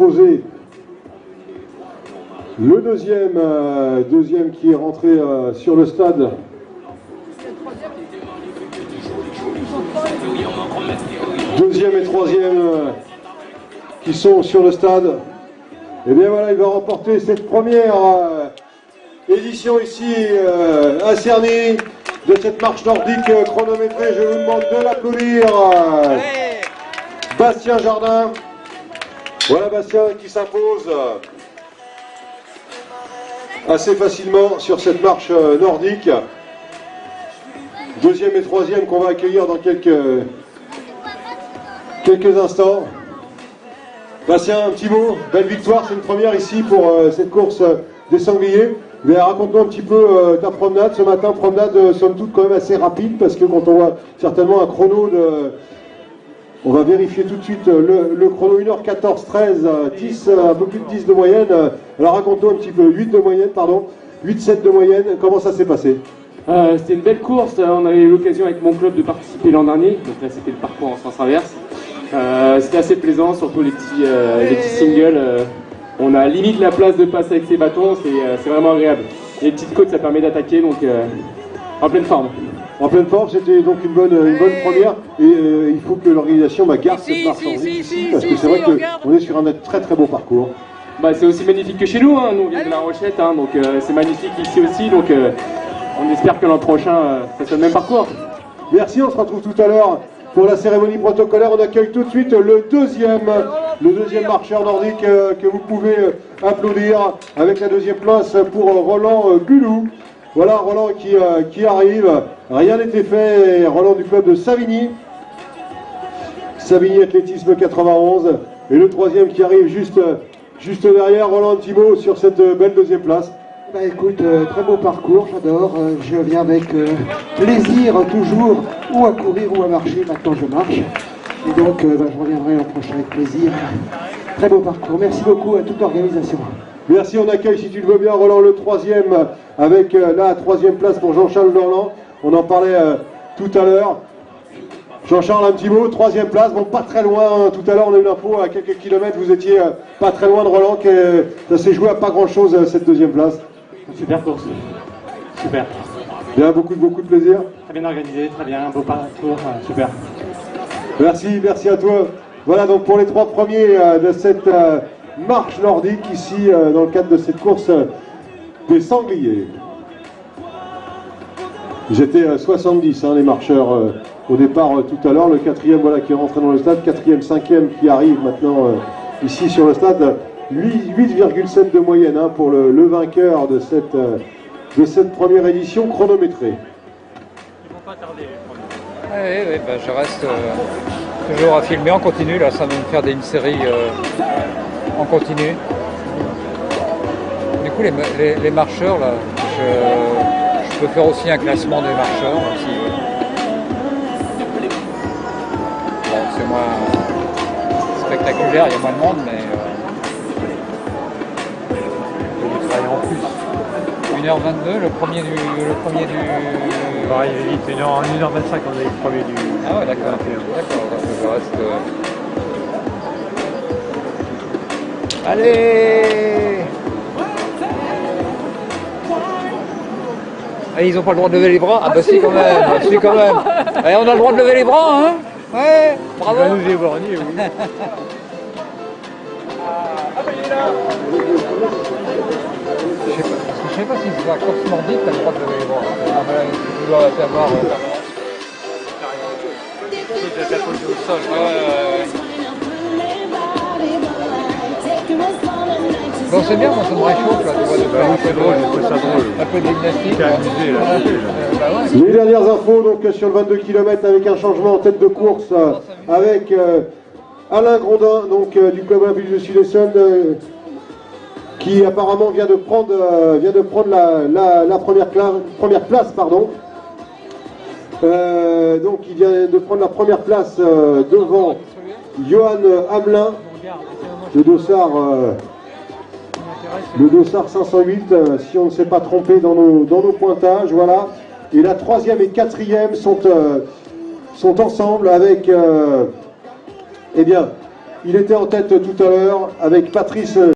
imposer le deuxième qui est rentré sur le stade. Deuxième et troisième qui sont sur le stade. Et bien voilà, il va remporter cette première édition ici à Cerny de cette marche nordique chronométrée. Je vous demande de l'applaudir. Bastien Jardin. Voilà Bastien qui s'impose assez facilement sur cette marche nordique. Deuxième et troisième qu'on va accueillir dans quelques instants. Bastien, un petit mot, belle victoire, c'est une première ici pour cette course des sangliers. Mais raconte-nous un petit peu ta promenade ce matin, promenade somme toute quand même assez rapide, parce que quand on voit certainement un chrono de... On va vérifier tout de suite le chrono 1h14, 13, 10, un peu plus de 10 de moyenne. Alors raconte-nous un petit peu, 8 de moyenne, pardon, 8-7 de moyenne, comment ça s'est passé? C'était une belle course, on avait eu l'occasion avec mon club de participer l'an dernier, donc là c'était le parcours en sens inverse. C'était assez plaisant, surtout les petits singles. On a limite la place de passe avec ses bâtons, c'est vraiment agréable. Et les petites côtes, ça permet d'attaquer, donc en pleine forme. En pleine forme, c'était donc une bonne première. Et il faut que l'organisation garde cette marche ici, parce que c'est vrai qu'on est sur un très très beau parcours. C'est aussi magnifique que chez nous, hein. Nous on vient de La Rochette, hein, donc c'est magnifique ici aussi, donc on espère que l'an prochain, ça soit le même parcours. Merci, on se retrouve tout à l'heure pour la cérémonie protocolaire. On accueille tout de suite le deuxième marcheur nordique que vous pouvez applaudir avec la deuxième place pour Roland Gulou. Voilà Roland qui arrive. Rien n'était fait. Roland du club de Savigny. Savigny Athlétisme 91. Et le troisième qui arrive juste derrière. Roland, un petit mot sur cette belle deuxième place. Écoute, très beau parcours, j'adore. Je viens avec plaisir toujours, ou à courir ou à marcher. Maintenant je marche. Et donc je reviendrai l'an prochain avec plaisir. Très beau parcours. Merci beaucoup à toute l'organisation. Merci, on accueille, si tu le veux bien, Roland, le troisième, avec la troisième place pour Jean-Charles Dorland. On en parlait tout à l'heure. Jean-Charles, un petit mot, troisième place, bon, pas très loin. Tout à l'heure, on a eu l'info, à quelques kilomètres, vous étiez pas très loin de Roland. Ça s'est joué à pas grand-chose, cette deuxième place. Super course, super. Bien, beaucoup de plaisir. Très bien organisé, très bien, beau parcours, super. Merci à toi. Voilà donc pour les trois premiers de cette marche nordique ici dans le cadre de cette course des sangliers. J'étais 70 les marcheurs au départ tout à l'heure. Le quatrième qui est rentré dans le stade, quatrième, cinquième qui arrive maintenant ici sur le stade. 8,7 de moyenne pour le vainqueur de cette première édition chronométrée. Ils vont pas tarder les premiers. Oui, je reste toujours à filmer en continu. Là, ça va me faire une série en continu. Du coup, les marcheurs, là, je peux faire aussi un classement des marcheurs. Aussi. Bon, c'est moins spectaculaire, il y a moins de monde, mais en plus. 1h22, le premier du... Pareil, vite, en 1h25 on est le premier du... Ah ouais, d'accord. D'accord, je reste... Allez! Ah, ils n'ont pas le droit de lever les bras? Ah bah si quand même, Allez, on a le droit de lever les bras, hein? Ouais, bravo! Il va nous éborgner, oui. Je sais pas si c'est la course nordique, t'as le droit de lever les bras. Tu dois savoir. Au sol. Bon, c'est bien, moi ça me réchauffe là, tu vois, de faire un peu de gymnastique. Les dernières infos donc sur le 22 km avec un changement en tête de course avec Alain Grondin donc du club olympique de Sud-Essonne. Qui apparemment vient de prendre la première place, pardon. Donc il vient de prendre la première place devant Johan Hamelin, le dossard 508, si on ne s'est pas trompé dans nos pointages, voilà. Et la troisième et quatrième sont ensemble avec Il était en tête tout à l'heure avec Patrice